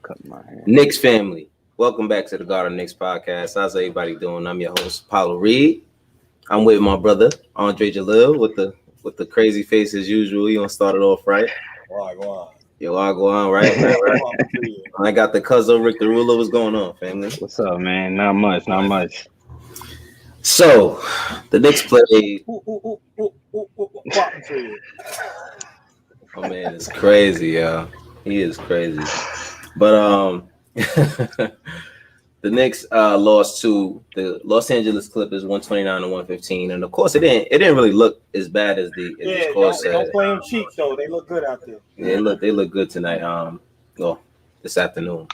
cut my hair. Knicks family, welcome back to the Garden Knicks podcast. How's everybody doing? I'm your host, Paulo Reed. I'm with my brother Andre Jalil with the crazy face as usual. You gonna start it off right? Yo, I go on right. I got the cousin Rick the Ruler. What's going on, family? What's up, man? Not much. So, the Knicks played. Oh man, it's crazy, yo. He is crazy. But the Knicks lost to the Los Angeles Clippers 129-115, and of course it didn't really look as bad as the score said. Don't play them cheap though. They look good out there. Yeah, they look good tonight. Well, this afternoon.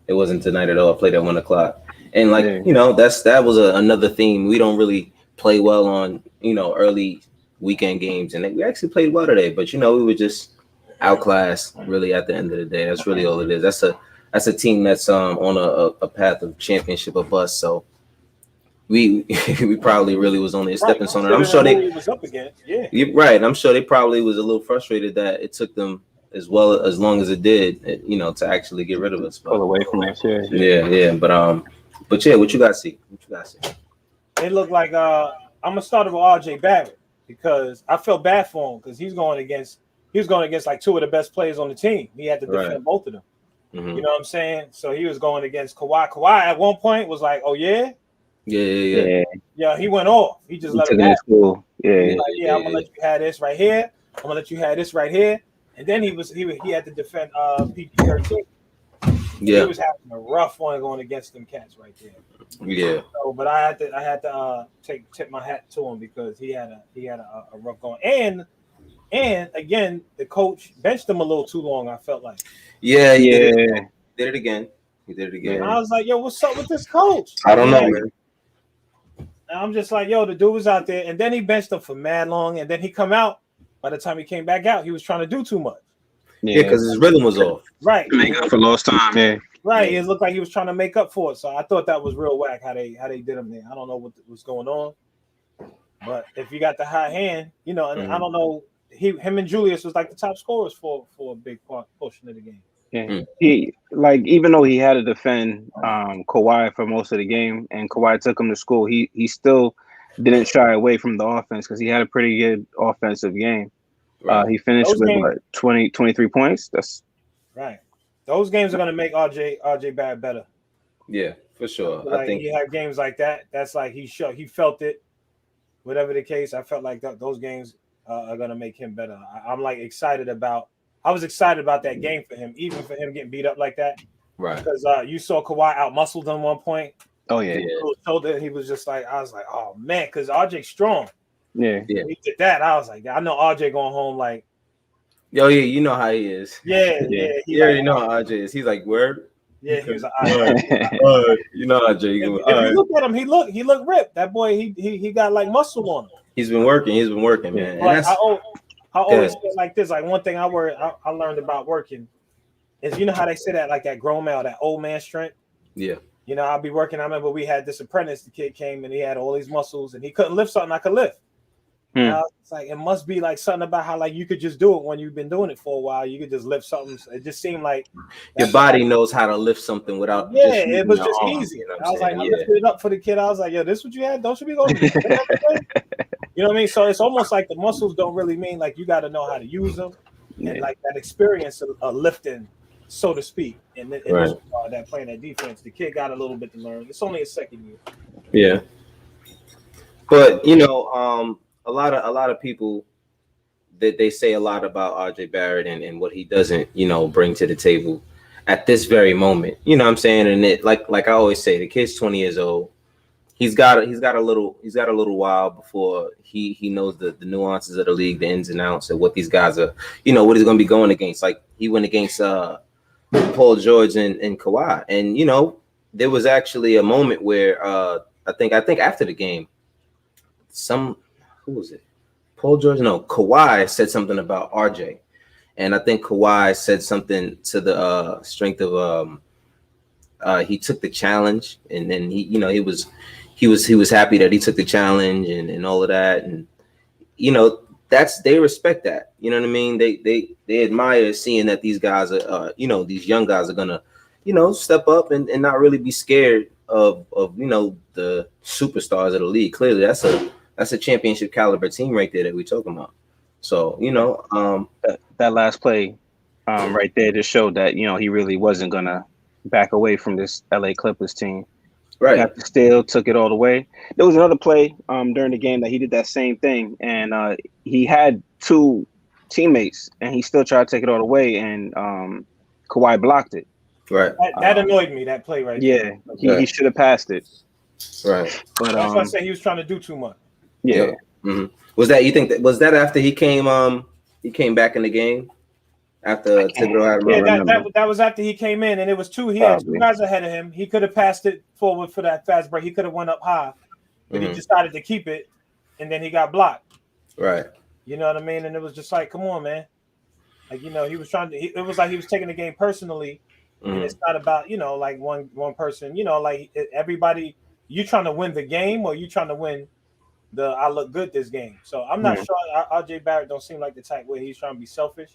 It wasn't tonight at all. I played at 1:00, and that was another theme. We don't really play well on early weekend games, and we actually played well today. But we were just outclassed really at the end of the day. That's really all it is. That's a team that's on a path of championship or bust. So we probably really was only a stepping stone. I'm sure they was up against. Yeah, you're right. I'm sure they probably was a little frustrated that it took them as long as it did, to actually get rid of us. Pull away from that shit. Yeah. But yeah, what you guys see? It looked like I'm gonna start with RJ Barrett because I felt bad for him because he was going against like two of the best players on the team. He had to defend both of them. Mm-hmm. You know what I'm saying? So he was going against Kawhi. Kawhi at one point was like, "Oh yeah." Yeah, he went off. He just let him have it. Yeah. I'm gonna let you have this right here. I'm gonna let you have this right here. And then he had to defend PG-13. Yeah, he was having a rough one going against them cats right there. Yeah. So, but I had to tip my hat to him because he had a rough going. And again, the coach benched him a little too long. I felt like. Yeah. He did it again. And I was like, yo, what's up with this coach? I don't know, man. And I'm just like, yo, the dude was out there, and then he benched him for mad long, and then he come out. By the time he came back out, he was trying to do too much. Yeah, because his rhythm was off. Right. Make up for lost time. Yeah. Right. It looked like he was trying to make up for it. So I thought that was real whack how they did him there. I don't know what was going on, but if you got the high hand, and I don't know, him and Julius was like the top scorers for a big portion of the game. Yeah. He even though he had to defend Kawhi for most of the game, and Kawhi took him to school, he still didn't shy away from the offense because he had a pretty good offensive game. He finished with 23 points. That's right. Those games are going to make RJ Barrett better. Yeah, for sure. Like, I think he had games like that. That's like he felt it. Whatever the case, I felt like those games are going to make him better. I'm like excited about. I was excited about that game for him, even for him getting beat up like that. Right. Because you saw Kawhi out-muscled him one point. Oh yeah. Shoulder, he was just like, I was like, oh man, because RJ's strong. Yeah. He did that. I was like, I know RJ going home like. Yo, yeah, you know how he is. Yeah. You already know how RJ is. He's like, word. Yeah, he was like, you know RJ. If you look at him, he looked ripped. That boy, he got like muscle on him. He's been working, man. Like, I always feel like this. Like one thing I learned about working is how they say that like that grown man, that old man strength. Yeah. I'll be working. I remember we had this apprentice. The kid came and he had all these muscles and he couldn't lift something I could lift. It's like it must be like something about how like you could just do it when you've been doing it for a while. You could just lift something. It just seemed like your body knows how to lift something without. Yeah, it was just easy. I was like, I lifted it up for the kid. I was like, yo, this what you had? Don't you be going? You know what I mean? So it's almost like the muscles don't really mean like you got to know how to use them and like that experience of lifting, so to speak. And then that playing that defense, the kid got a little bit to learn. It's only a second year. Yeah, but a lot of people that they say a lot about RJ Barrett and what he doesn't, bring to the table at this very moment. You know what I'm saying? And it like I always say, the kid's 20 years old. He's got a little while before he knows the nuances of the league, the ins and outs, and what these guys are, what he's going to be going against. Like he went against Paul George and Kawhi, and there was actually a moment where I think after the game, who was it? Paul George? No, Kawhi said something about RJ, and I think Kawhi said something to the strength of he took the challenge, and then he was happy that he took the challenge and all of that, and they respect that. You know what I mean? They admire seeing that these guys are these young guys are gonna step up and not really be scared of the superstars of the league. Clearly, that's a championship caliber team right there that we're talking about. So that last play, right there just showed that he really wasn't gonna back away from this LA Clippers team. right, Got the steal, took it all the way. There was another play during the game that he did that same thing, and he had two teammates, and he still tried to take it all the way, and Kawhi blocked it. right, That annoyed me. That play right there. Yeah, he should have passed it. right. But That's why I say he was trying to do too much. yeah. Mm-hmm. You think that was that after he came back in the game after Thibodeau had that was after he came in, and it was two. He had two guys ahead of him. He could have passed it forward for that fast break. He could have went up high, but he decided to keep it, and then he got blocked. Right. You know what I mean? And it was just like, come on, man. Like he was trying to. It was like he was taking the game personally, and it's not about like one person. Like everybody. You trying to win the game, or you trying to win the I look good this game. So I'm not sure. RJ Barrett don't seem like the type where he's trying to be selfish.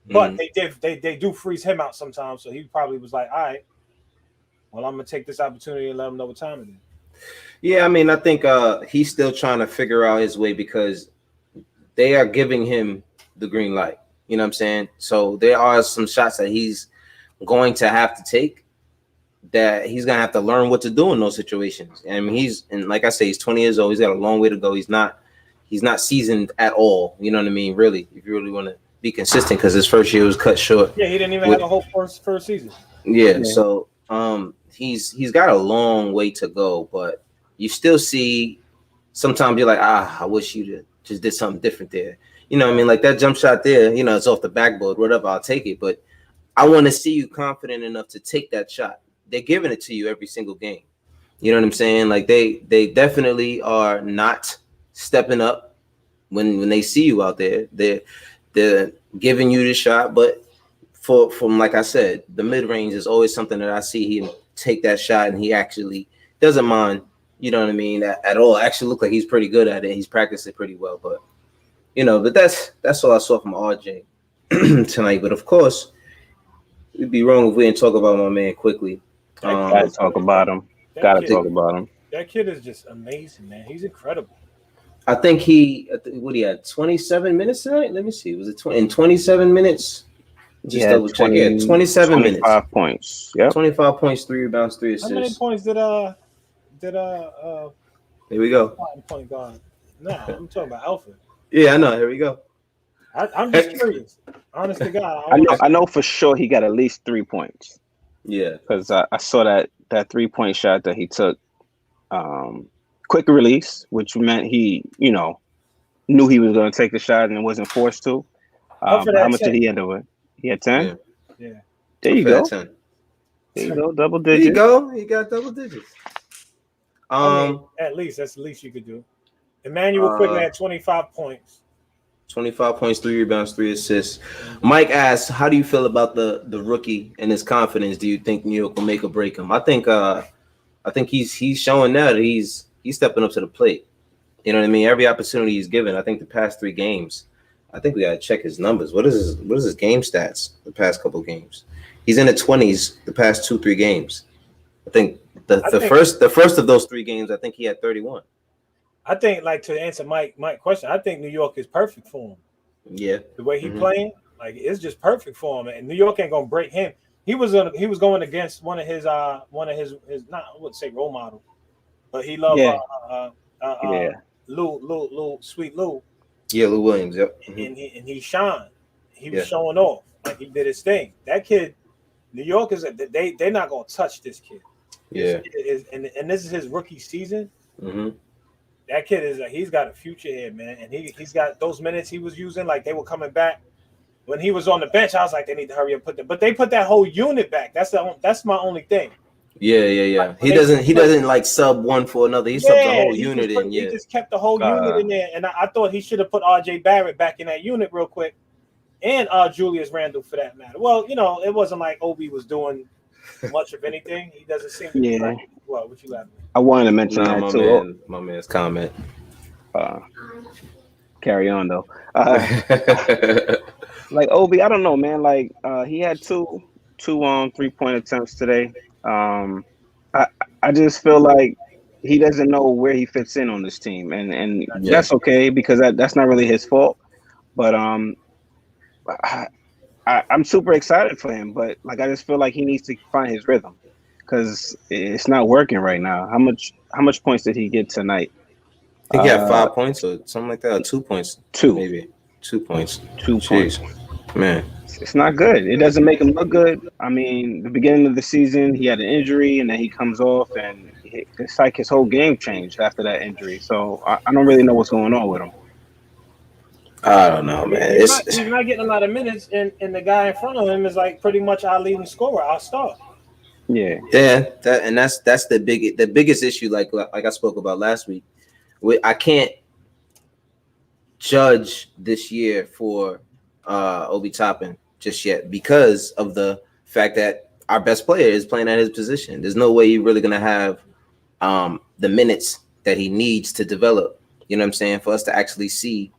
But they do freeze him out sometimes, so he probably was like, all right, well, I'm gonna take this opportunity and let him know what time it is. Yeah, I mean, I think he's still trying to figure out his way because they are giving him the green light. You know what I'm saying? So there are some shots that he's going to have to take that he's gonna have to learn what to do in those situations. I mean, and like I say, he's 20 years old. He's got a long way to go. He's not seasoned at all. You know what I mean? Really, if you really want to be consistent, because his first year was cut short. Yeah, he didn't even have a whole first season. Yeah, so he's got a long way to go, but you still see sometimes you're like, I wish you just did something different there. You know what I mean? Like that jump shot there, it's off the backboard, whatever, I'll take it. But I want to see you confident enough to take that shot. They're giving it to you every single game. You know what I'm saying? Like they definitely are not stepping up when they see you out there. They're giving you the shot, but from like I said, the mid range is always something that I see him take that shot, and he actually doesn't mind. You know what I mean? At all. Actually, look like he's pretty good at it. He's practiced it pretty well, but but that's all I saw from RJ tonight. But of course, we'd be wrong if we didn't talk about my man quickly. Gotta talk about him. That kid is just amazing, man. He's incredible. I think what he had 27 minutes tonight. Let me see. Was it in 27 minutes? Just double check. Yeah, 27 minutes. 25 points. Yeah. 25 points, 3 rebounds, 3 assists. How many points did Here we go. Point guard. No, I'm talking about Alpha. Yeah, I know. Here we go. I'm just curious. Honest to God. I know for sure he got at least 3 points. Yeah. Because I saw that 3-point shot that he took. Quick release, which meant he, knew he was going to take the shot and wasn't forced to. How much did he end up with? He had 10? Yeah. There you go. 10. There you go. Double digits. There you go. He got double digits. At least. That's the least you could do. Emmanuel Quigley had 25 points. 25 points, 3 rebounds, 3 assists. Mike asks, how do you feel about the rookie and his confidence? Do you think New York will make or break him? I think he's showing now that he's stepping up to the plate. You know what I mean? Every opportunity he's given. I think the past 3 games, I think we gotta check his numbers. What is his game stats the past couple games? He's in the 20s the past 2-3 games. I think the first of those 3 games, I think he had 31. I think, like, to answer Mike's question, I think New York is perfect for him. Yeah, the way he playing, like, it's just perfect for him, and New York ain't gonna break him. He was going against one of his not, I wouldn't say role model, but he loved Lou, Sweet Lou. Yeah, Lou Williams. Yep. And he shined. He was showing off. Like, he did his thing. That kid, New York they're not gonna touch this kid. Yeah. And this is his rookie season. Mm-hmm. That kid he's got a future here, man. And he's got those minutes he was using, like they were coming back. When he was on the bench, I was like, they need to hurry up but they put that whole unit back. That's my only thing. Yeah. Like, he doesn't like sub one for another. He subs the whole unit in. Yeah, he just kept the whole unit in there. And I thought he should have put RJ Barrett back in that unit real quick, and Julius Randle for that matter. Well, it wasn't like Obi was doing much of anything. He doesn't seem to be like, what you laughing at? I wanted to mention that too. My man's comment. Carry on though. Like Obi, I don't know, man. Like he had 2 two 3-point attempts today. Um, I I just feel like he doesn't know where he fits in on this team, and Yeah. that's okay because that's not really his fault. But I, I'm super excited for him, but like I just feel like he needs to find his rhythm because it's not working right now. How much points did he get tonight? I think he had Uh, 5 points or something like that, or 2 points, two, maybe 2 points. 2 points. Jeez, man. It's not good. It doesn't make him look good. I mean, the beginning of the season, he had an injury, and then he comes off, and it's like his whole game changed after that injury. So I don't really know what's going on with him. I don't know, man. He's not getting a lot of minutes, and the guy in front of him is like pretty much our leading scorer, our star. Yeah, That's the biggest issue. Like I spoke about last week. I can't judge this year for Obi Toppin just yet because of the fact that our best player is playing at his position. There's no way you're really gonna have the minutes that he needs to develop. You know what I'm saying? For us to actually see,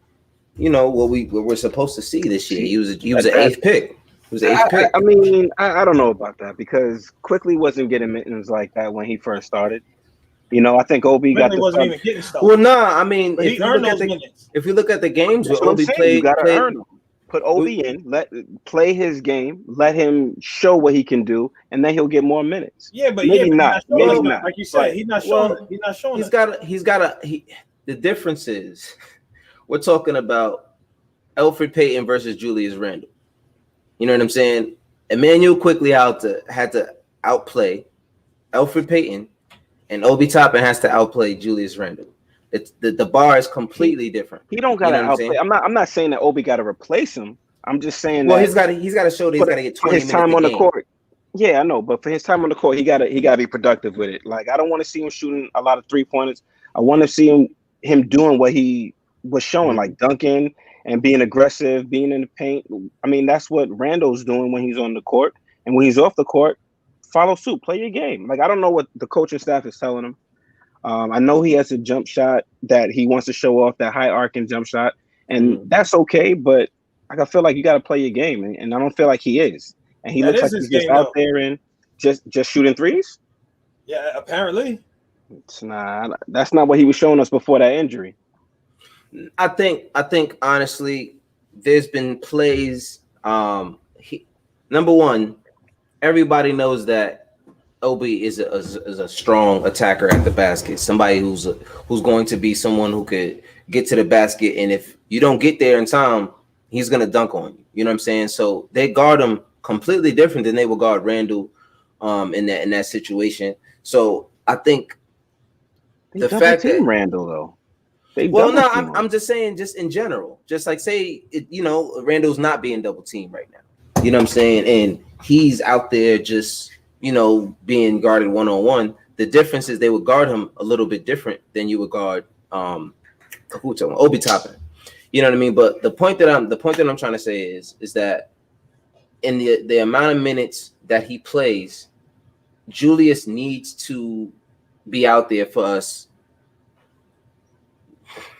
what we're supposed to see this year. He was an eighth pick. He was an eighth pick. I mean, I don't know about that because Quickly wasn't getting minutes like that when he first started. I think Obi got the wasn't even getting stuff. Well, nah, I mean, but he earned those minutes. If you look at the games where Obi you played, gotta earn them. Put Obi in, play his game, let him show what he can do, and then he'll get more minutes. Yeah, but maybe not. Maybe not. Like you said, he's not showing. He's not showing. The difference is, we're talking about Elfrid Payton versus Julius Randle. You know what I'm saying? Emmanuel Quickly had to outplay Elfrid Payton, and Obi Toppin has to outplay Julius Randle. It's the bar is completely different. He don't gotta outplay. I'm not saying that Obi gotta replace him. I'm just saying he's got to show that he's got to get 20 his time on the court. Yeah, I know, but for his time on the court, he gotta be productive with it. Like I don't want to see him shooting a lot of 3-pointers. I want to see him doing what he was showing, like dunking and being aggressive, being in the paint. I mean, that's what Randall's doing when he's on the court, and when he's off the court, follow suit, play your game. Like I don't know what the coaching staff is telling him. I know he has a jump shot that he wants to show off, that high arcing jump shot, and that's okay. But I feel like you got to play your game, and I don't feel like he is. And he looks like he's just out there and just shooting threes. Yeah, apparently. That's not what he was showing us before that injury. I think honestly, there's been plays. Number one, everybody knows that Obi is a strong attacker at the basket. Somebody who's going to be someone who could get to the basket, and if you don't get there in time, he's gonna dunk on you. You know what I'm saying? So they guard him completely different than they would guard Randall in that situation. So I think the fact that Randall though. I'm just saying, just in general, just like say Randall's not being double teamed right now. You know what I'm saying? And he's out there just being guarded one-on-one. The difference is they would guard him a little bit different than you would guard Obi Toppin. You know what I mean? But the point that I'm trying to say is that in the amount of minutes that he plays, Julius needs to be out there for us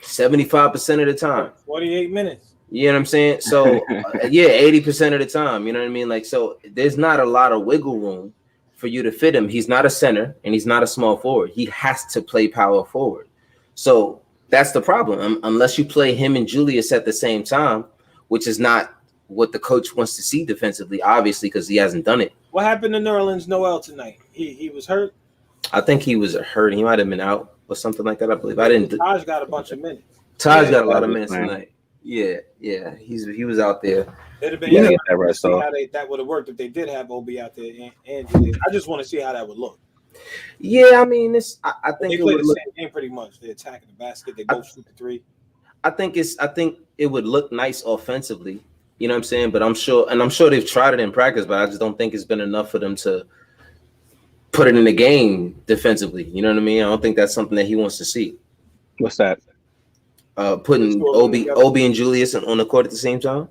75% of the time. 48 minutes. You know what I'm saying? So 80% of the time. You know what I mean? Like, so there's not a lot of wiggle room for you to fit him. He's not a center and he's not a small forward. He has to play power forward. So that's the problem. Unless you play him and Julius at the same time, which is not what the coach wants to see defensively, obviously, because he hasn't done it. What happened to Nerlens Noel tonight? He was hurt? I think he was hurt. He might have been out or something like that, I believe. I didn't. Taj got a bunch of minutes. Taj got a lot of minutes tonight. Yeah. He was out there. It'd have been that would have worked if they did have Obi out there. And I just want to see how that would look. Yeah, I mean, I think they play the same game pretty much. They're attacking the basket. They both shoot the three. I think it would look nice offensively. You know what I'm saying? But I'm sure they've tried it in practice, but I just don't think it's been enough for them to put it in the game defensively. You know what I mean? I don't think that's something that he wants to see. What's that? Putting Obi and Julius on the court at the same time.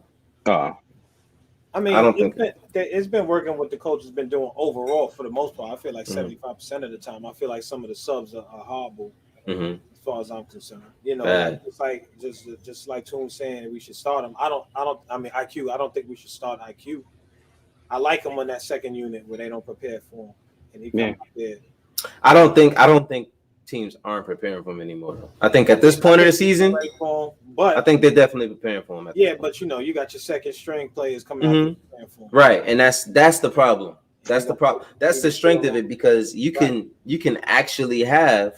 I mean, it's been working what the coach has been doing overall for the most part. I feel like 75% of the time. I feel like some of the subs are horrible as far as I'm concerned. It's like just like Toon saying we should start him. I mean IQ. I don't think we should start IQ. I like him on that second unit where they don't prepare for him, and he comes out there. I don't think teams aren't preparing for him anymore. I think at this point of the season, but I think they're definitely preparing for him. But you got your second string players coming out preparing for him. Right, and that's the problem. That's the problem. That's the strength of it, because you can actually have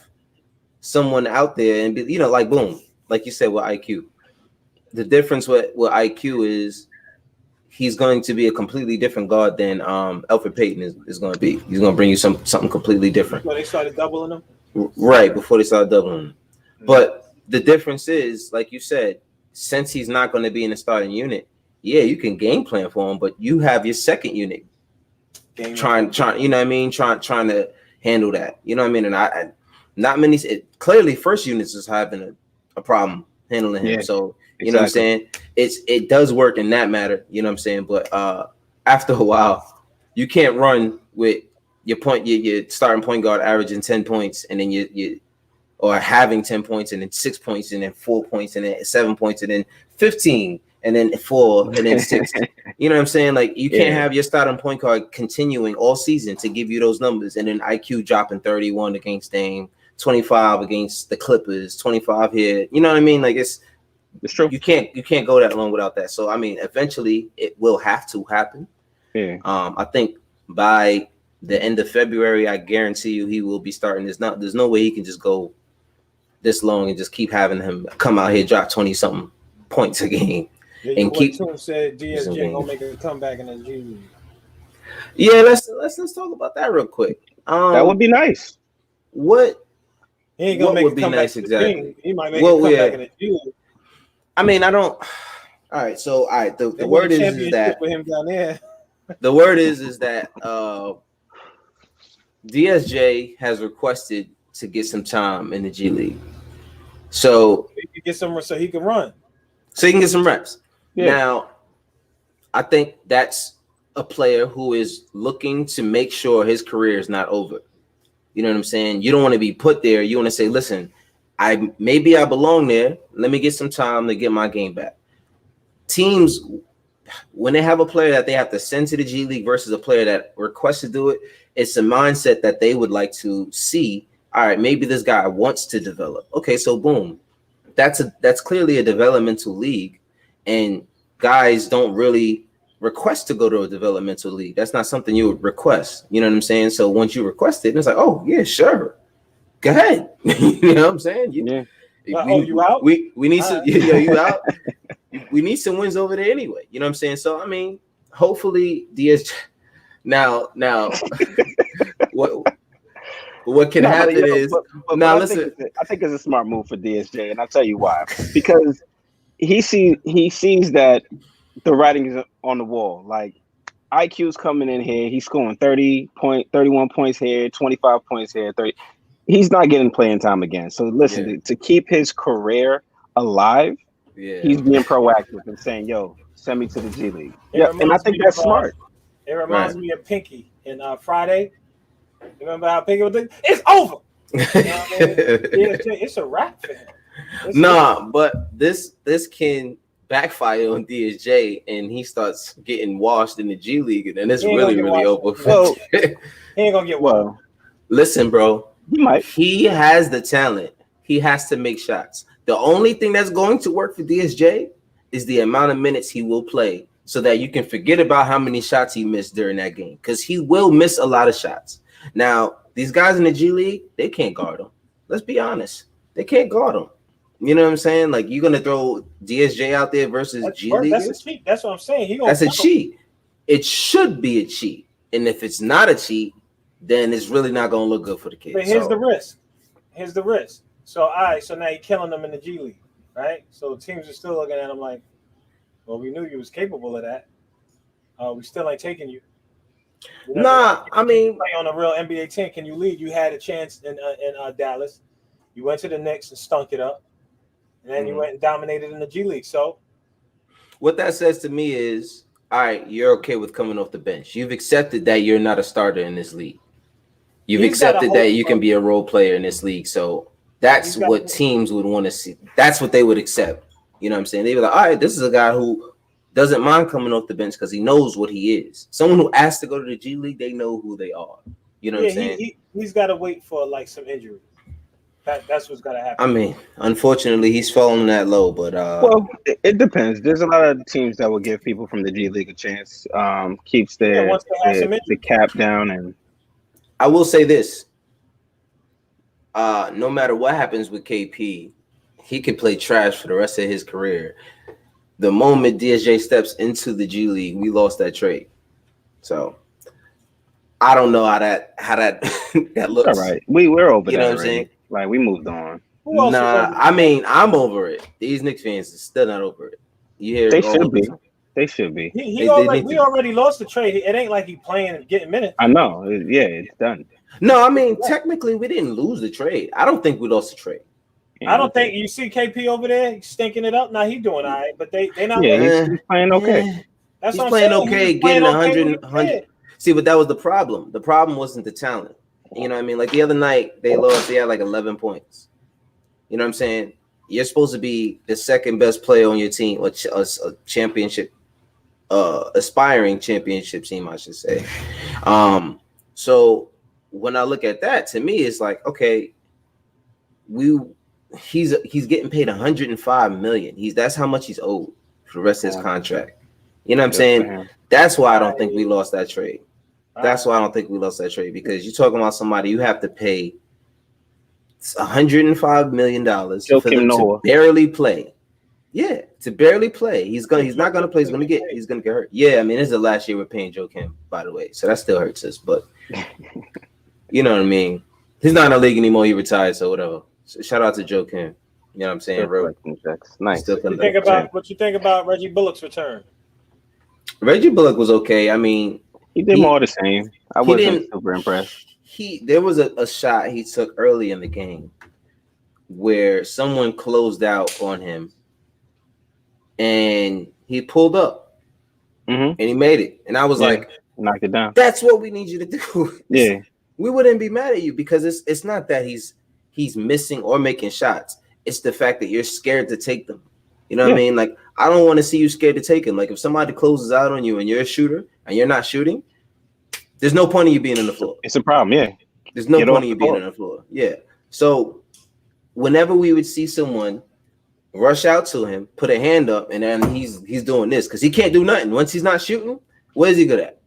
someone out there and be, like boom, like you said with IQ. The difference with IQ is he's going to be a completely different guard than Alfred Payton is going to be. He's going to bring you something completely different. So they started doubling him? Right, before they started doubling him. But the difference is, like you said, since he's not going to be in the starting unit, you can game plan for him, but you have your second unit trying, you know what I mean, trying to handle that. You know what I mean? And I not many. Clearly, first units is having a problem handling him. So you know what I'm saying? It does work in that matter. You know what I'm saying? But after a while, you can't run with your starting point guard averaging 10 points, and then you or having 10 points, and then 6 points, and then 4 points, and then 7 points, and then 15, and then 4, and then 6. You know what I'm saying? Like, you can't have your starting point guard continuing all season to give you those numbers, and then IQ dropping 31 against Dame, 25 against the Clippers, 25 here. You know what I mean? Like, it's true. You can't go that long without that. So I mean, eventually it will have to happen. Yeah. I think by the end of February, I guarantee you he will be starting this. There's no way he can just go this long and just keep having him come out here, drop 20-something points a game. And keep said DSJ gonna make a comeback in the G League. Yeah, let's talk about that real quick. That would be nice. What he ain't gonna make a comeback nice exactly? He might make a comeback in the G League. I mean, I don't. All right, so the word is that with him down there. The word is that DSJ has requested to get some time in the G League, so he can get some, so he can run, so he can get some reps. Yeah. Now, I think that's a player who is looking to make sure his career is not over. You know what I'm saying? You don't want to be put there. You want to say, listen, maybe I belong there. Let me get some time to get my game back. Teams, when they have a player that they have to send to the G League versus a player that requests to do it, it's a mindset that they would like to see. All right, maybe this guy wants to develop. Okay, so boom, that's clearly a developmental league, and guys don't really request to go to a developmental league. That's not something you would request. You know what I'm saying? So once you request it, it's like, oh yeah, sure. Go ahead. You know what I'm saying? You out? We need some. You out? We need some wins over there anyway. You know what I'm saying? So I mean, hopefully DSJ. Now, what can happen is now. Listen, I think it's a smart move for DSJ, and I'll tell you why. Because he sees that the writing is on the wall. Like, IQ's coming in here, he's scoring 31 points here, 25 points here, 30. He's not getting playing time again. So listen, to keep his career alive, he's being proactive and saying, "Yo, send me to the G League." Yeah, and I think that's smart. It reminds me of Pinky in Friday. You remember how Pinky was like, "It's over." You know what I mean? It's a wrap for him. But this can backfire on DSJ, and he starts getting washed in the G League, and then it's really over. He ain't gonna get well. Listen, bro. He has the talent. He has to make shots. The only thing that's going to work for DSJ is the amount of minutes he will play, so that you can forget about how many shots he missed during that game, because he will miss a lot of shots. Now, these guys in the G League, they can't guard him. Let's be honest. They can't guard him. You know what I'm saying? Like, you're going to throw DSJ out there versus G League? That's a cheat. That's what I'm saying. That's a cheat. It should be a cheat. And if it's not a cheat, then it's really not going to look good for the kids. But here's the risk. So, all right, so now you're killing them in the G League, right? So teams are still looking at him like, well, we knew you was capable of that. We still ain't taking you. I mean, play on a real NBA team. Can you lead? You had a chance in Dallas. You went to the Knicks and stunk it up, and then you went and dominated in the G League. So, what that says to me is, all right, you're okay with coming off the bench. You've accepted that you're not a starter in this league. You've accepted that you can be a role player in this league. So that's what teams would want to see. That's what they would accept. You know what I'm saying? They were like, all right, this is a guy who doesn't mind coming off the bench because he knows what he is. Someone who asked to go to the G League, they know who they are. You know what I'm saying? He's got to wait for like some injury. That's what's gonna happen. I mean, unfortunately, he's fallen that low. But well, it depends. There's a lot of teams that will give people from the G League a chance. Keeps the cap down, and I will say this: no matter what happens with KP, he could play trash for the rest of his career. The moment DSJ steps into the G League, we lost that trade. So I don't know how that that looks. All right, we're over. You know what I'm saying? Like we moved on. Nah, I mean I'm over it. These Knicks fans are still not over it. You hear? They should be. They should be. We already lost the trade. It ain't like he playing and getting minutes. I know. Yeah, it's done. No, I mean technically we didn't lose the trade. I don't think we lost the trade. Yeah, I don't think you see KP over there stinking it up. Now he doing all right, but they not. Yeah, he's playing okay. That's he's playing okay, getting 100. See, but that was the problem. The problem wasn't the talent. You know what I mean? Like the other night, they lost. They had like 11 points. You know what I'm saying? You're supposed to be the second best player on your team, or a championship, aspiring championship team, I should say. So when I look at that, to me, it's like, okay, he's getting paid 105 million. That's how much he's owed for the rest of his contract. You know what I'm saying? That's why I don't think we lost that trade. That's why I don't think we lost that trade, because you're talking about somebody you have to pay $105 million for them to barely play. Yeah, to barely play. He's not gonna play. He's gonna get hurt. Yeah, I mean, this is the last year we're paying Joe Kim, by the way, so that still hurts us. But you know what I mean. He's not in the league anymore. He retired, so whatever. So shout out to Joe Kim. You know what I'm saying? Nice. What you think about Reggie Bullock's return? Reggie Bullock was okay. I mean, he did more of the same. I wasn't super impressed. There was a shot he took early in the game where someone closed out on him and he pulled up and he made it. And I was like, knocked it down. That's what we need you to do. Yeah. We wouldn't be mad at you, because it's not that he's missing or making shots. It's the fact that you're scared to take them. You know what I mean? Like, I don't want to see you scared to take them. Like, if somebody closes out on you and you're a shooter and you're not shooting, there's no point in you being on the floor. It's a problem, yeah. There's no point in you being on the floor. Yeah. So whenever we would see someone rush out to him, put a hand up, and then he's doing this because he can't do nothing. Once he's not shooting, what is he good at?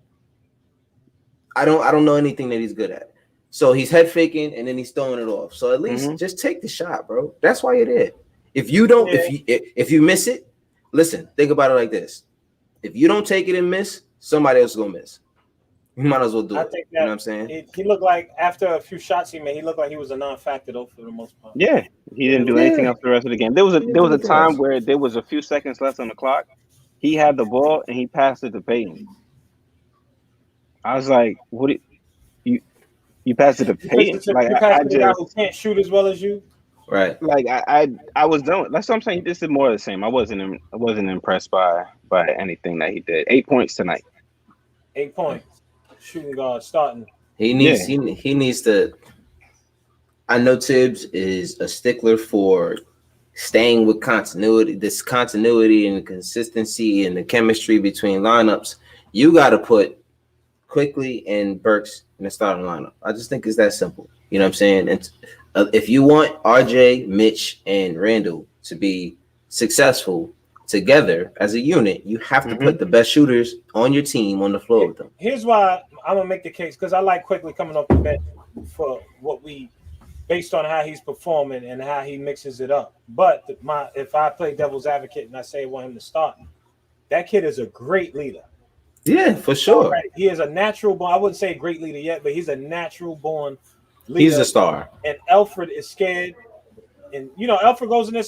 I don't know anything that he's good at. So he's head faking and then he's throwing it off. So at least just take the shot, bro. That's why you're there. If you don't, if you miss it, listen, think about it like this. If you don't take it and miss, somebody else is gonna miss. You might as well do it. You know what I'm saying? He looked like, after a few shots he made, he looked like he was a non-factor though for the most part. Yeah, he didn't do anything else for the rest of the game. There was a time where there was a few seconds left on the clock. He had the ball and he passed it to Peyton. I was like, "What? You passed it to Peyton? Like, I just who can't shoot as well as you." Right. Like I was done. That's what I'm saying. He just did more of the same. I wasn't impressed by anything that he did. 8 points tonight. 8 points. Shooting guard starting. He needs to. I know Tibbs is a stickler for staying with continuity. This continuity and the consistency and the chemistry between lineups. You got to put Quickly and Burks in the starting lineup. I just think it's that simple. You know what I'm saying? And if you want RJ, Mitch, and Randall to be successful together as a unit, you have to put the best shooters on your team on the floor with them. Here's why I'm gonna make the case, because I like Quickly coming off the bench for what based on how he's performing and how he mixes it up. But if I play devil's advocate and I say I want him to start, that kid is a great leader. Yeah, for sure. Right. He is a natural born. I wouldn't say a great leader yet, but he's a natural born leader. He's a star. And Alfred is scared. And Alfred goes in there.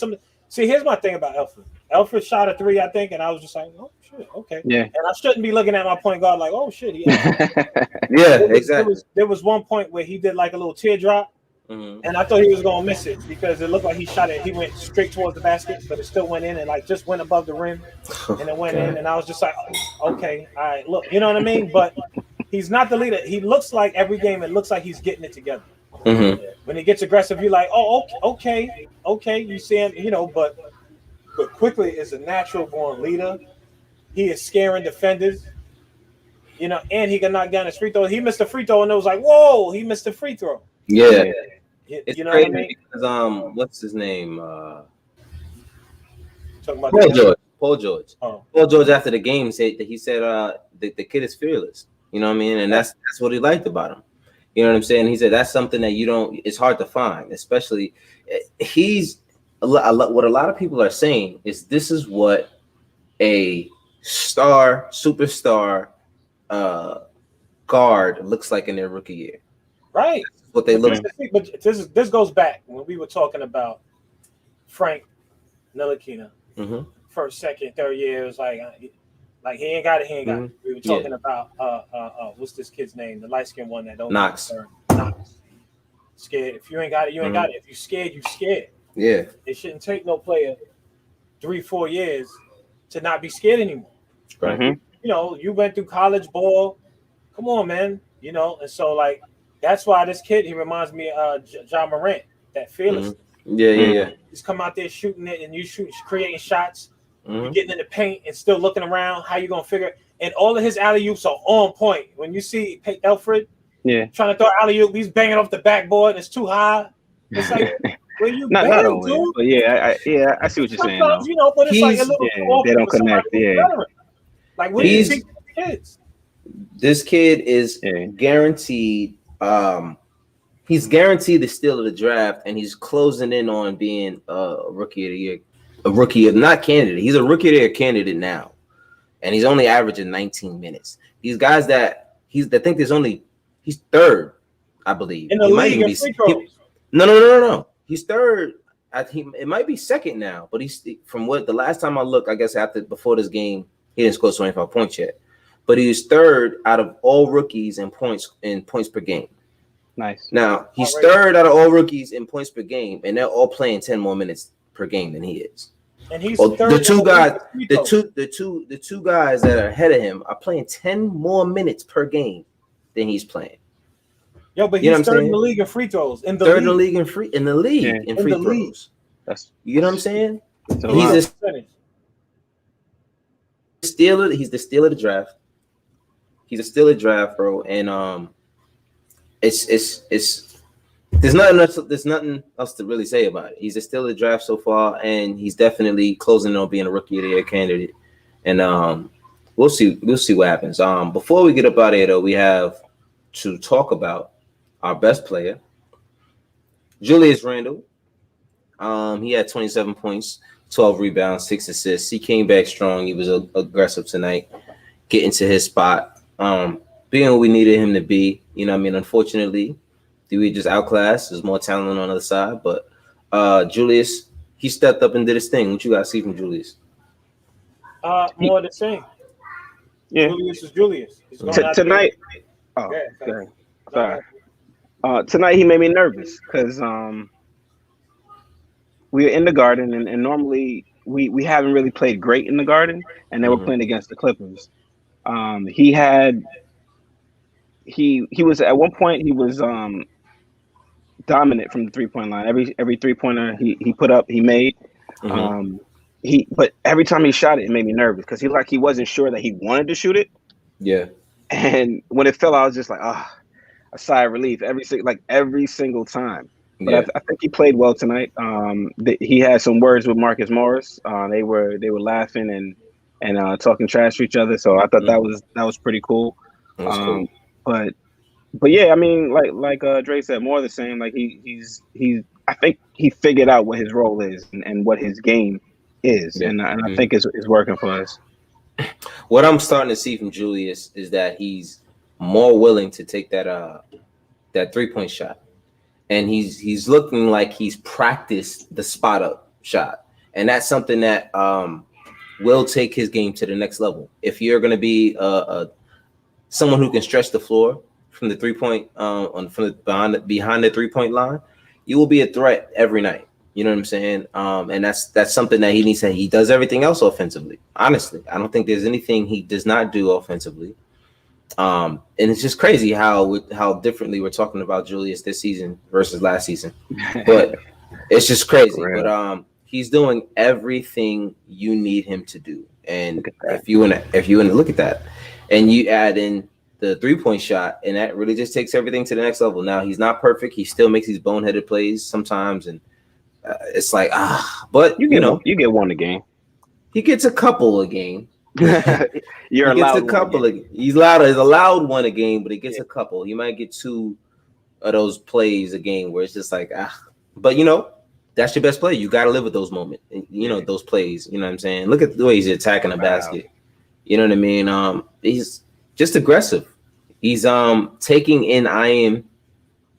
See, here's my thing about Alfred. Alfred shot a 3, I think, and I was just like, oh shit, okay. Yeah. And I shouldn't be looking at my point guard like, oh shit. Exactly. There was one point where he did like a little teardrop. And I thought he was gonna miss it because it looked like he shot it. He went straight towards the basket, but it still went in and like just went above the rim, and it went in. And I was just like, okay, all right, look, you know what I mean? But he's not the leader. He looks like every game. It looks like he's getting it together. When he gets aggressive, you're like, oh, okay. You see him, but Quickly is a natural born leader. he is scaring defenders. You know, and he can knock down his free throw. He missed a free throw, and it was like, whoa, he missed a free throw. Yeah. It's you know crazy what I mean? Because what's his name? Talking about Paul George. Oh. Paul George after the game said that he said the kid is fearless. You know what I mean? And that's what he liked about him. You know what I'm saying? He said that's something that it's hard to find, especially what a lot of people are saying is this is what a superstar guard looks like in their rookie year. Right. What they look. But this goes back when we were talking about Frank Ntilikina. Mm-hmm. First, second, third year, it was like he ain't got it. He ain't got it. We were talking about what's this kid's name? The light skinned one that don't Knox. Scared. If you ain't got it, you ain't got it. If you scared, you scared. Yeah. It shouldn't take no player 3-4 years to not be scared anymore. Right. You know, you went through college ball. Come on, man. You know, and so like that's why this kid, he reminds me of John Morant, that fearless. Yeah. He's come out there shooting it, and you creating shots. You're getting in the paint and still looking around. How you gonna figure it? And all of his alley oops are on point. When you see Elfrid, trying to throw alley oop, he's banging off the backboard and it's too high. It's like, where you not bang, always, dude? but I see what you're saying. Though. You know, but it's like a little too often. They don't connect. Like what do you think kids? This kid is guaranteed. He's guaranteed the steal of the draft, and he's closing in on being a rookie of the year. A rookie of not candidate. He's a rookie of the year candidate now, and he's only averaging 19 minutes. These guys that he's third, I believe. In the league in free throws. No. He's third. It might be second now, but he's from what the last time I looked. I guess before this game, he didn't score 25 points yet, but he's third out of all rookies in points per game. Nice. Now he's third out of all rookies in points per game, and they're all playing 10 more minutes per game than he is. And he's third. The two guys that are ahead of him are playing 10 more minutes per game than he's playing. Yo, but he's third in the league in free throws. In the league in free throws. You know what I'm saying? He's the steal of the draft. He's a steal of the draft, bro. And it's there's nothing else to really say about it. He's a steal of the draft so far, and he's definitely closing on being a rookie of the year candidate. And we'll see what happens. Before we get up out of here, though, we have to talk about our best player, Julius Randle. He had 27 points, 12 rebounds, 6 assists. He came back strong. He was aggressive tonight, getting to his spot, being what we needed him to be. You know what I mean? Unfortunately, we just outclassed. There's more talent on the other side. But Julius, he stepped up and did his thing. What you guys see from Julius? More of the same. Yeah. Julius is Julius. Tonight. Oh, okay. Sorry. Tonight he made me nervous because we were in the Garden, and normally we haven't really played great in the Garden, and they were playing against the Clippers. He was at one point he was dominant from the 3-point line. Every 3-pointer he put up, he made. But every time he shot it, it made me nervous because he wasn't sure that he wanted to shoot it. Yeah. And when it fell, I was just like, a sigh of relief every single time. But I think he played well tonight. He had some words with Marcus Morris. They were laughing and talking trash to each other. So I thought that was pretty cool. Cool. But yeah, I mean, like Dre said, more of the same. Like he's I think he figured out what his role is and what his game is, and I think it's working for us. What I'm starting to see from Julius is that he's more willing to take that 3-point shot, and he's looking like he's practiced the spot up shot, and that's something that will take his game to the next level. If you're going to be someone who can stretch the floor from the 3-point behind the 3-point line, you will be a threat every night. You know what I'm saying? And that's something that he needs to. He does everything else offensively. Honestly, I don't think there's anything he does not do offensively. And it's just crazy how differently we're talking about Julius this season versus last season. But it's just crazy. But he's doing everything you need him to do And if you want to look at that, and you add in the 3-point shot, and that really just takes everything to the next level. Now he's not perfect; he still makes these boneheaded plays sometimes, and it's like but you get one a game. He gets a couple a game. You're he gets allowed a couple. He's allowed one a game, but he gets a couple. He might get 2 of those plays a game where it's just like But that's your best play. You got to live with those moments. Those plays. You know what I'm saying? Look at the way he's attacking the basket. You know what I mean? He's just aggressive. He's taking in I am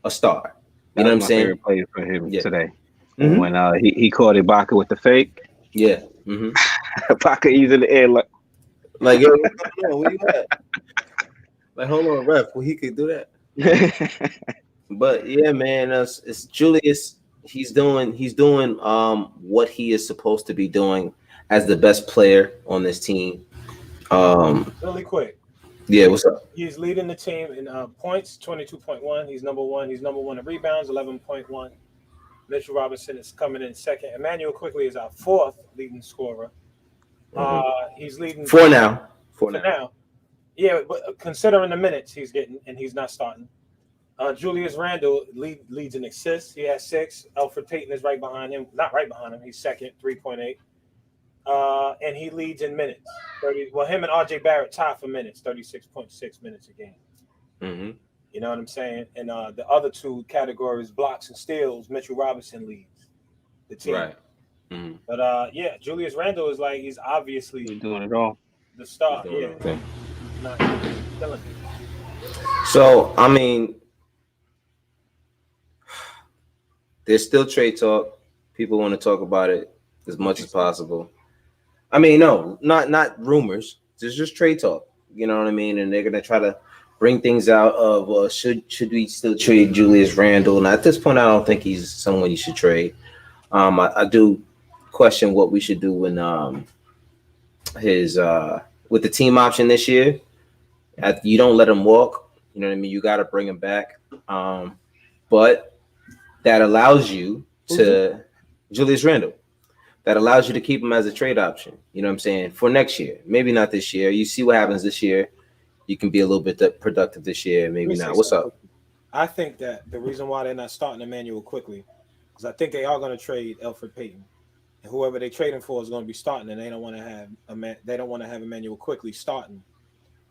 a star. You know what I'm saying? Favorite play for him today. Mm-hmm. When he caught Ibaka with the fake. Yeah. Mm-hmm. Ibaka, he's in the air like yo, where you at? Like, hold on, ref. Well, he could do that. But yeah, man, it's Julius. He's doing what he is supposed to be doing as the best player on this team. Really quick. Yeah, what's up? He's leading the team in points, 22.1. He's number one. He's number one in rebounds, 11.1. Mitchell Robinson is coming in second. Emmanuel quickly is our 4th leading scorer. He's leading 4 now. For now. Yeah, but considering the minutes he's getting, and he's not starting. Julius Randle leads in assists. He has 6. Elfrid Payton is right behind him. Not right behind him. He's second, 3.8. And he leads in minutes. Him and RJ Barrett tie for minutes, 36.6 minutes a game. Mm-hmm. You know what I'm saying? And the other 2 categories, blocks and steals, Mitchell Robinson leads the team. Right. Mm-hmm. But Julius Randle is like, he's obviously doing it all. The star. Yeah. Okay. Not killing it. So I mean, there's still trade talk. People want to talk about it as much as possible. I mean, no, not rumors. There's just trade talk. You know what I mean? And they're gonna try to bring things out of should we still trade Julius Randle? And at this point, I don't think he's someone you should trade. I do question what we should do when his with the team option this year. You don't let him walk. You know what I mean? You got to bring him back. But that allows you to Julius Randle. That allows you to keep him as a trade option. You know what I'm saying? For next year, maybe not this year. You see what happens this year. You can be a little bit productive this year. Maybe not. What's up? I think that the reason why they're not starting Emmanuel quickly is I think they are going to trade Elfrid Payton, and whoever they trade him for is going to be starting, and they don't want to have Emmanuel quickly starting,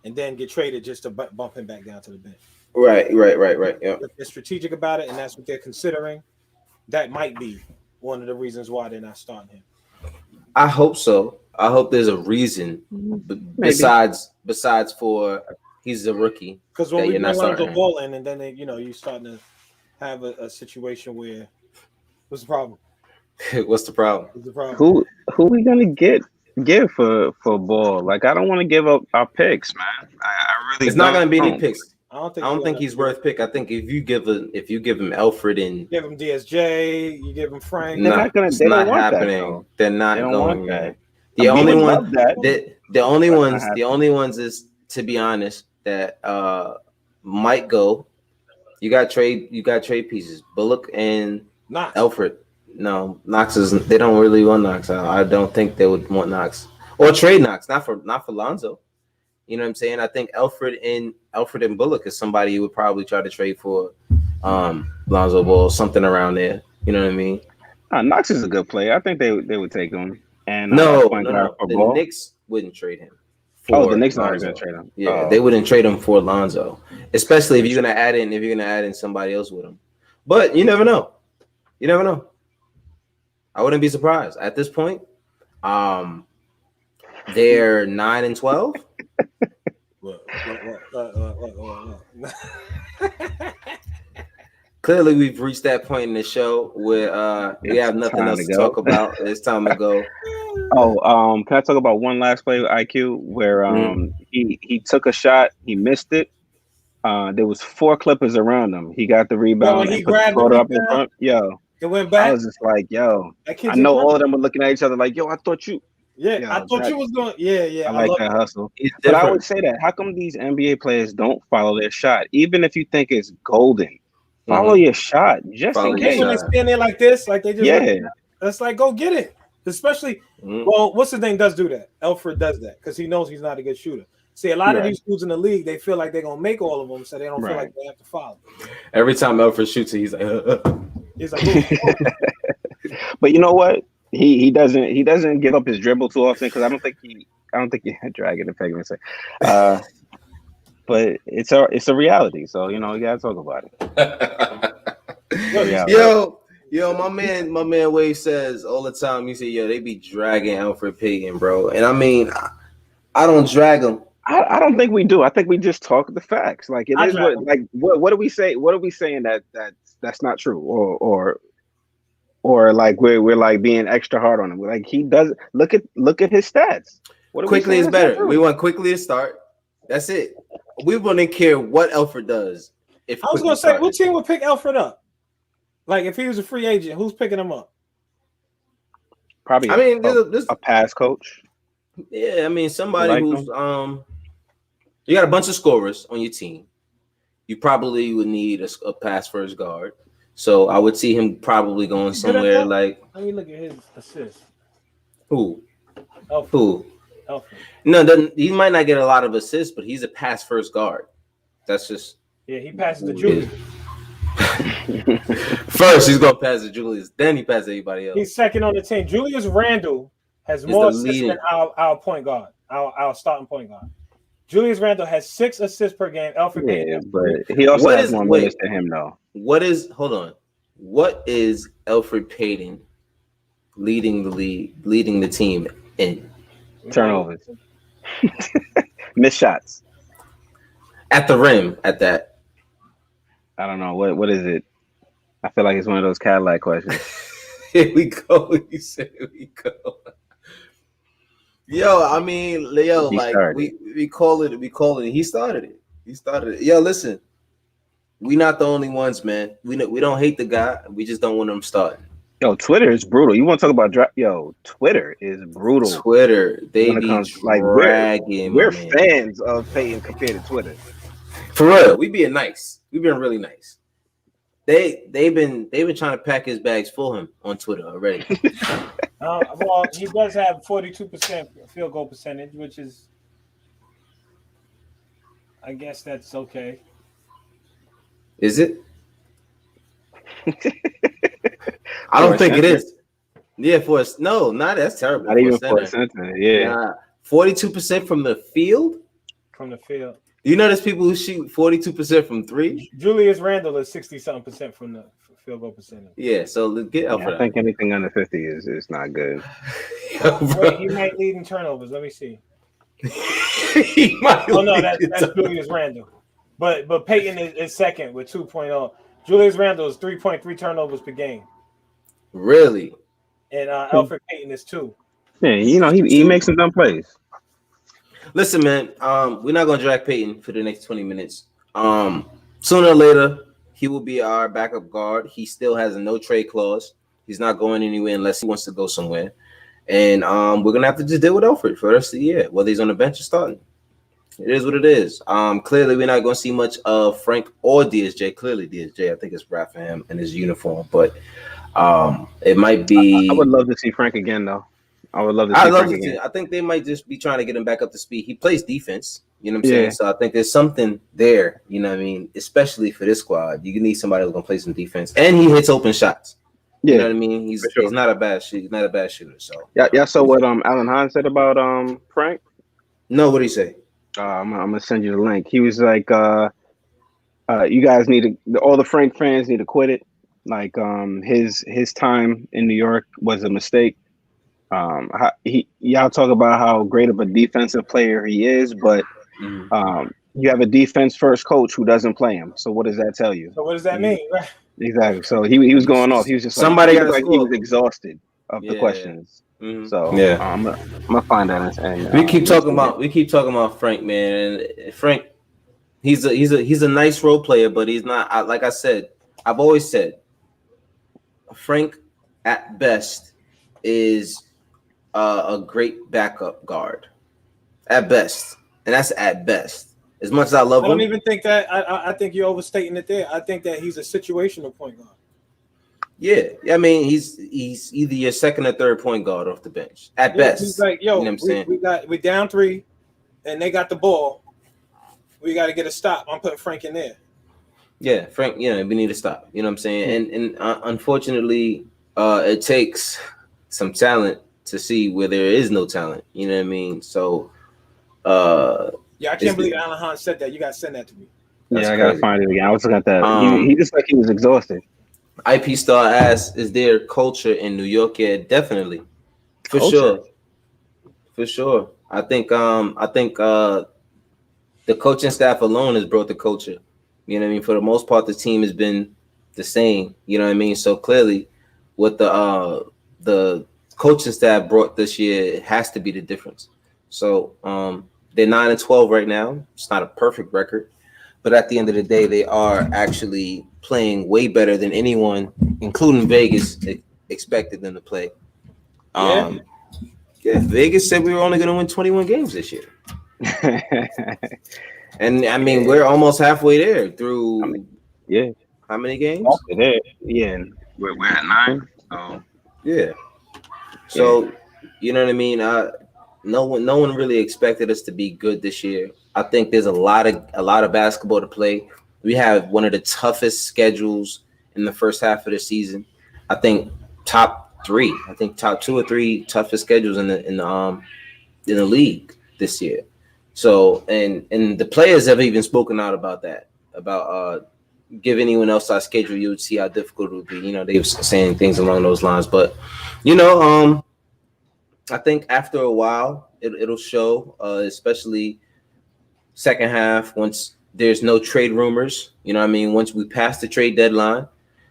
and then get traded just to bump him back down to the bench. Right. Yeah. If they're strategic about it, and that's what they're considering, that might be one of the reasons why they're not starting him. I hope so. I hope there's a reason besides for he's a rookie. Because when we bring Lonzo Ball in, and then you're starting to have a situation where what's the problem? What's the problem? Who we gonna give for Ball? Like, I don't want to give up our picks, man. I really. It's not gonna be any picks. I don't think he's worth pick. I think if you give him Elfrid and give him DSJ, you give him Frank. It's not happening. They're not going that. The only ones is, to be honest, that might go. You got trade pieces. Bullock and Knox. Elfrid. No, Knox isn't. They don't really want Knox. I don't think they would want Knox or trade Knox. Not for Lonzo. You know what I'm saying? I think Elfrid and Bullock is somebody you would probably try to trade for Lonzo Ball, something around there. You know what I mean? Knox is a good player. I think they would take him. And no. The Knicks wouldn't trade him. The Knicks aren't going to trade him. Yeah, they wouldn't trade him for Lonzo, especially if you're going to add in somebody else with him. But you never know. I wouldn't be surprised at this point. They're 9-12. What? Clearly, we've reached that point in the show where we have nothing else to talk about. It's time to go. Can I talk about one last play with IQ where he took a shot, he missed it. There was 4 Clippers around him. He got the rebound and brought it up in front. It went back. I was just like, I know all of them were looking at each other like, I thought you. Yeah, I thought you was going. Yeah. I like that hustle. But I would say that how come these NBA players don't follow their shot, even if you think it's golden? Follow your shot, just in case. When they stand there like this, like they just that's like, go get it. Especially, well, what's his name does do that. Elfrid does that because he knows he's not a good shooter. See, a lot of these dudes in the league, they feel like they're gonna make all of them, so they don't feel like they have to follow. Every time Elfrid shoots it, he's like, But you know what? He doesn't give up his dribble too often because I don't think he dragging the peg and say. But it's a reality, so you gotta talk about it. Yo, my man Wade says all the time. He said, "Yo, they be dragging Elfrid Payton, bro." And I mean, I don't drag him. I don't think we do. I think we just talk the facts. Like it is what do we say? What are we saying that's not true or like we're like being extra hard on him? Like he does look at his stats. Quickly is better. We want quickly to start. That's it. We wouldn't care what Elfrid does. If I was gonna say, what team would pick Elfrid up? Like if he was a free agent, who's picking him up? Probably. I mean, there's a pass coach. Yeah, I mean somebody who's you got a bunch of scorers on your team. You probably would need a pass first guard. So I would see him probably going somewhere like. Let me look at his assists. Who? Elfrid. Who? Elfrid. No, he might not get a lot of assists, but he's a pass first guard. That's just. Yeah, he passes to Julius. First, he's gonna pass to Julius. Then he passes everybody else. He's second on the team. Julius Randle has more assists than our point guard, our starting point guard. Julius Randle has 6 assists per game. Elfrid Payton. But he also has more minutes than him, though. What is Elfrid Payton leading the team in? Turnovers. Missed shots. At the rim, at that. I don't know. What is it? I feel like it's one of those Cadillac questions. Here we go. You said here we go. Yo, I mean, Leo, like we call it. He started it. Yo, listen, we not the only ones, man. We don't hate the guy. We just don't want him starting. Yo, Twitter is brutal. You want to talk about draft? Yo, Twitter is brutal. Twitter, they be dragging. We're fans of Payton compared to Twitter. For real, we being nice. We've been really nice. They've been trying to pack his bags for him on Twitter already. Well, he does have 42% field goal percentage, which is, I guess that's okay. Is it? I don't think it is. Yeah, that's terrible. Not even for a center. Yeah, 42% from the field. From the field. You know, there's people who shoot 42% from 3. Julius Randle is 60-something% from the field goal percentage. Yeah, so let's get out for that. I think anything under 50 is not good. Wait, he might lead in turnovers. Let me see. He might. Oh no, that's Julius Randle. But Payton is second with 2.0. Julius Randle is 3.3 turnovers per game. Really? And Elfrid Payton is 2. Yeah, he makes some dumb plays. Listen, man, we're not gonna drag Payton for the next 20 minutes. Sooner or later, he will be our backup guard. He still has a no trade clause. He's not going anywhere unless he wants to go somewhere. And we're gonna have to just deal with Elfrid for the rest of the year, whether he's on the bench or starting. It is what it is. Clearly, we're not gonna see much of Frank or DSJ. Clearly, DSJ, I think it's bad for him and his uniform, but it might be. I would love to see Frank again, though. I would love to see Frank again. I think they might just be trying to get him back up to speed. He plays defense, you know what I'm saying? So I think there's something there, you know what I mean? Especially for this squad. You need somebody who's gonna play some defense. And he hits open shots. You know what I mean? He's not a bad shooter. He's not a bad shooter. So yeah. So what Alan Hahn said about Frank? No, what did he say? I'm gonna send you the link. He was like, you guys need to, all the Frank fans need to quit it. Like his time in New York was a mistake. Y'all talk about how great of a defensive player he is, but you have a defense first coach who doesn't play him. So what does that tell you? So what does that mean? Right? Exactly. So he was going off. He was just somebody he was exhausted of the questions. Mm-hmm. So I'm gonna find that. And we keep talking about Frank, man. And Frank, he's a nice role player, but he's not. Like I said, I've always said, Frank at best is a great backup guard at best, and that's at best. As much as I love him, even think that. I think you're overstating it there. I think that he's a situational point guard. Yeah, I mean he's either your second or third point guard off the bench at best. He's like, yo, you know what I'm saying? we down 3, and they got the ball. We got to get a stop. I'm putting Frank in there. Yeah, Frank. Yeah, we need to stop. You know what I'm saying? And unfortunately, it takes some talent to see where there is no talent. You know what I mean? So, yeah, I can't believe Alan Hahn said that. You got to send that to me. That's I gotta find it again. I was looking at that. He just like he was exhausted. IP Star asks, "Is there culture in New York?" Yeah, definitely, for sure. I think the coaching staff alone has brought the culture. You know what I mean? For the most part, the team has been the same. You know what I mean? So clearly, what the coaching staff brought this year, it has to be the difference. So they're 9-12 right now. It's not a perfect record, but at the end of the day, they are actually playing way better than anyone, including Vegas, expected them to play. Yeah, Vegas said we were only going to win 21 games this year. And I mean, we're almost halfway there through. How many games? Yeah, we're at 9. So yeah. So you know what I mean. No one really expected us to be good this year. I think there's a lot of basketball to play. We have one of the toughest schedules in the first half of the season. I think top 3. I think top 2 or 3 toughest schedules in the league this year. So and the players have even spoken out about that. About give anyone else our schedule, you would see how difficult it would be. You know, they were saying things along those lines. But you know, I think after a while it'll show, especially second half once there's no trade rumors. You know what I mean? Once we pass the trade deadline,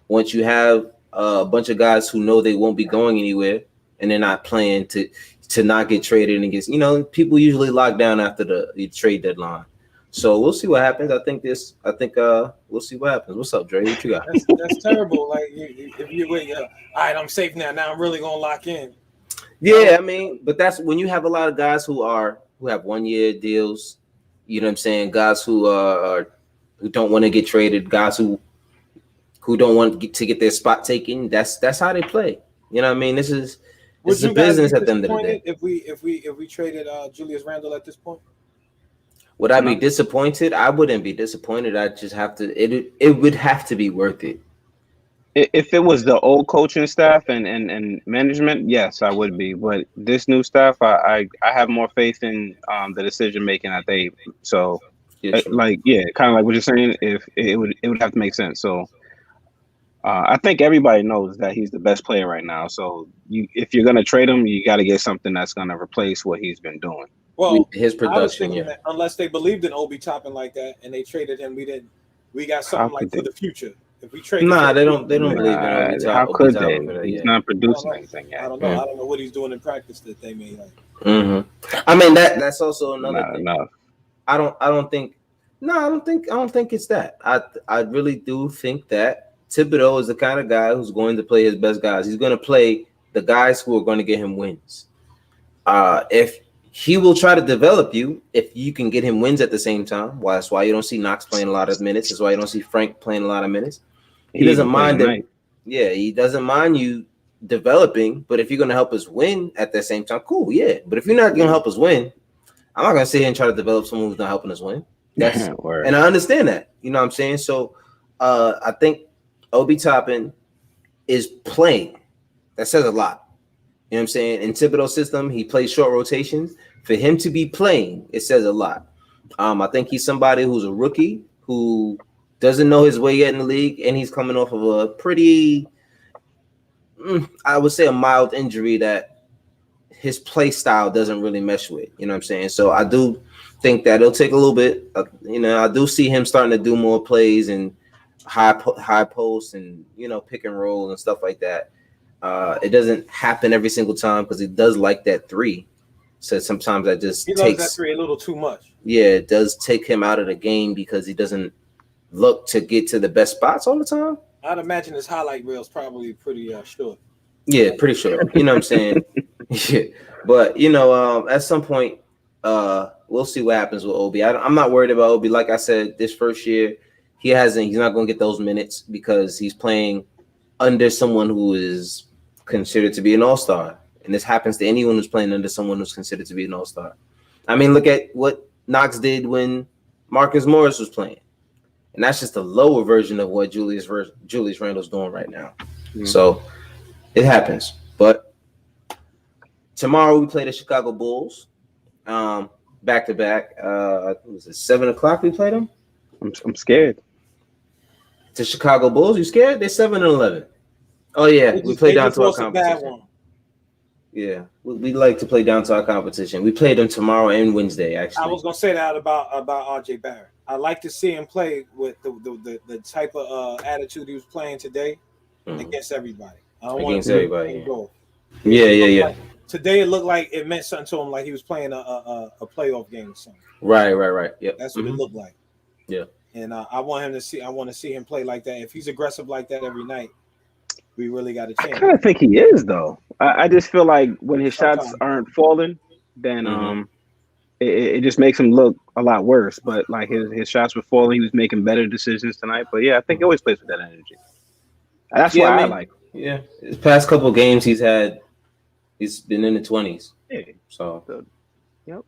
once you have a bunch of guys who know they won't be going anywhere and they're not playing to not get traded and get, you know, people usually lock down after the trade deadline. So we'll see what happens. I think we'll see what happens. What's up, Dre? What you got? That's terrible. Like if you wait, all right, I'm safe now. Now I'm really gonna lock in. Yeah, I mean, but that's when you have a lot of guys who have 1-year deals. You know what I'm saying? Guys who don't want to get traded. Guys who don't want to get their spot taken. That's how they play. You know what I mean? This is a business at the end of the day. If we traded Julius Randle at this point, would I be disappointed? I wouldn't be disappointed. I just have to. It would have to be worth it. If it was the old coaching staff and management, yes, I would be. But this new staff, I have more faith in the decision making that they. So, kind of like what you're saying. If it would have to make sense. So. I think everybody knows that he's the best player right now. So if you're gonna trade him, you got to get something that's gonna replace what he's been doing. Well, his production, that unless they believed in Obi Toppin like that and they traded him, we got something like for the future. If we trade, they don't believe in Obi Toppin. How could they? He's not producing anything yet. I don't know. I don't know what he's doing in practice that they may like. Mm-hmm. I mean that's also another thing. Enough. I don't think it's that. I really do think that Thibodeau is the kind of guy who's going to play his best guys. He's going to play the guys who are going to get him wins. If he will try to develop you, if you can get him wins at the same time. Well, that's why you don't see Knox playing a lot of minutes. That's why you don't see Frank playing a lot of minutes. He doesn't mind it. Yeah, he doesn't mind you developing. But if you're going to help us win at the same time, cool, yeah. But if you're not going to help us win, I'm not going to sit here and try to develop someone who's not helping us win. That's and I understand that. You know what I'm saying? So I think Obi Toppin is playing. That says a lot. You know what I'm saying? In Thibodeau's system, he plays short rotations. For him to be playing, it says a lot. I think he's somebody who's a rookie who doesn't know his way yet in the league, and he's coming off of a pretty, I would say, a mild injury that his play style doesn't really mesh with. You know what I'm saying? So I do think that it'll take a little bit. I do see him starting to do more plays and high posts and pick and roll and stuff like that. It doesn't happen every single time because he does like that 3. So sometimes that just takes that 3 a little too much. Yeah, it does take him out of the game because he doesn't look to get to the best spots all the time. I'd imagine his highlight reel's probably pretty short. Yeah, pretty short. You know what I'm saying? Yeah. But at some point, we'll see what happens with Obi. I'm not worried about Obi. Like I said, this first year, he's not going to get those minutes because he's playing under someone who is considered to be an all-star. And this happens to anyone who's playing under someone who's considered to be an all-star. I mean, look at what Knox did when Marcus Morris was playing. And that's just a lower version of what Julius Randle's doing right now. Mm-hmm. So it happens. But tomorrow we play the Chicago Bulls. Back to back. Was it 7:00 we played them? I'm scared. To Chicago Bulls, you scared? They're 7-11. Oh yeah, we play down to our competition. Yeah, we like to play down to our competition. We play them tomorrow and Wednesday. Actually, I was gonna say that about RJ Barrett. I like to see him play with the type of attitude he was playing today against everybody. Against everybody. Yeah. Like, today it looked like it meant something to him, like he was playing a playoff game or something. Right. Yep. That's what it looked like. Yeah. And I want to see him play like that. If he's aggressive like that every night, we really got a chance. I kind of think he is, though. I just feel like when his shots aren't falling, then it just makes him look a lot worse. But like his shots were falling, he was making better decisions tonight. But yeah, I think he always plays with that energy. That's why I like him. Yeah, his past couple of games he's been in the 20s. Yeah. So, yep.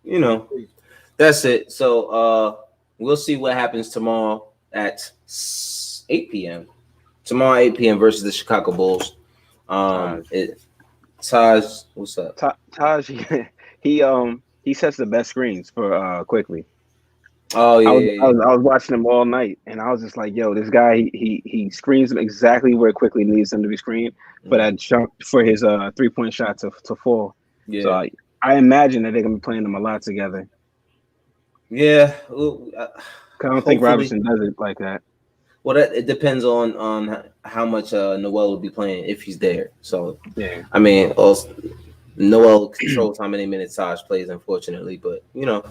You know, that's it. So we'll see what happens tomorrow at 8 p.m. Tomorrow 8 p.m. versus the Chicago Bulls. Taj, what's up? Taj, he sets the best screens for quickly. Oh yeah, I was watching him all night, and I was just like, "Yo, this guy, he screens him exactly where quickly needs him to be screened for that jump for his 3-point shot to fall." Yeah. So I imagine that they're gonna be playing them a lot together. Yeah, I don't think Robinson does it like that. Well, it depends on how much Noel will be playing if he's there. So yeah, I mean, also, Noel controls how many minutes Taj plays, unfortunately. But you know,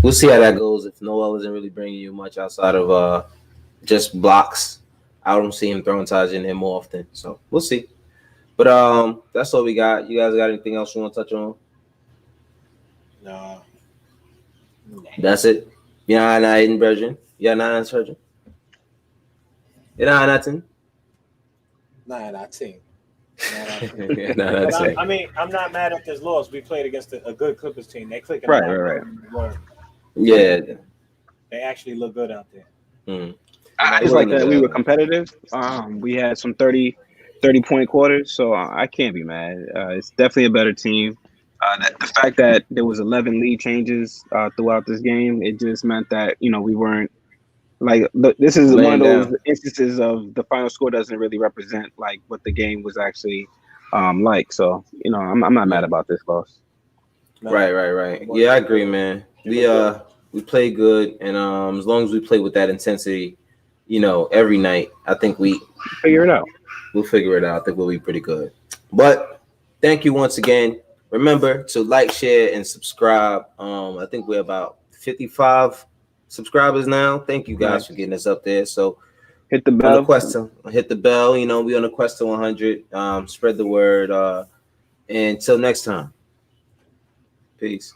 we'll see how that goes. If Noel isn't really bringing you much outside of just blocks, I don't see him throwing Taj in there more often. So we'll see. But that's all we got. You guys got anything else you want to touch on? No. That's it. Yeah, not in version. Yeah, not surgeon. Yeah, nothing. Not team. I mean, I'm not mad at this loss. We played against a good Clippers team. They clicking. Right. Yeah. They actually look good out there. I just like that we were competitive. We had some 30-point quarters, so I can't be mad. It's definitely a better team. The fact that there was 11 lead changes throughout this game, it just meant that we weren't like this is one of those instances of the final score doesn't really represent like what the game was actually like. So I'm not mad about this loss. Right. Yeah, I agree, man. We play good, and as long as we play with that intensity, every night, I think we'll figure it out. I think we'll be pretty good. But thank you once again. Remember to like, share, and subscribe. I think we're about 55 subscribers now. Thank you guys for getting us up there. So hit the bell. Hit the bell. We on a quest to 100. Spread the word. Until next time. Peace.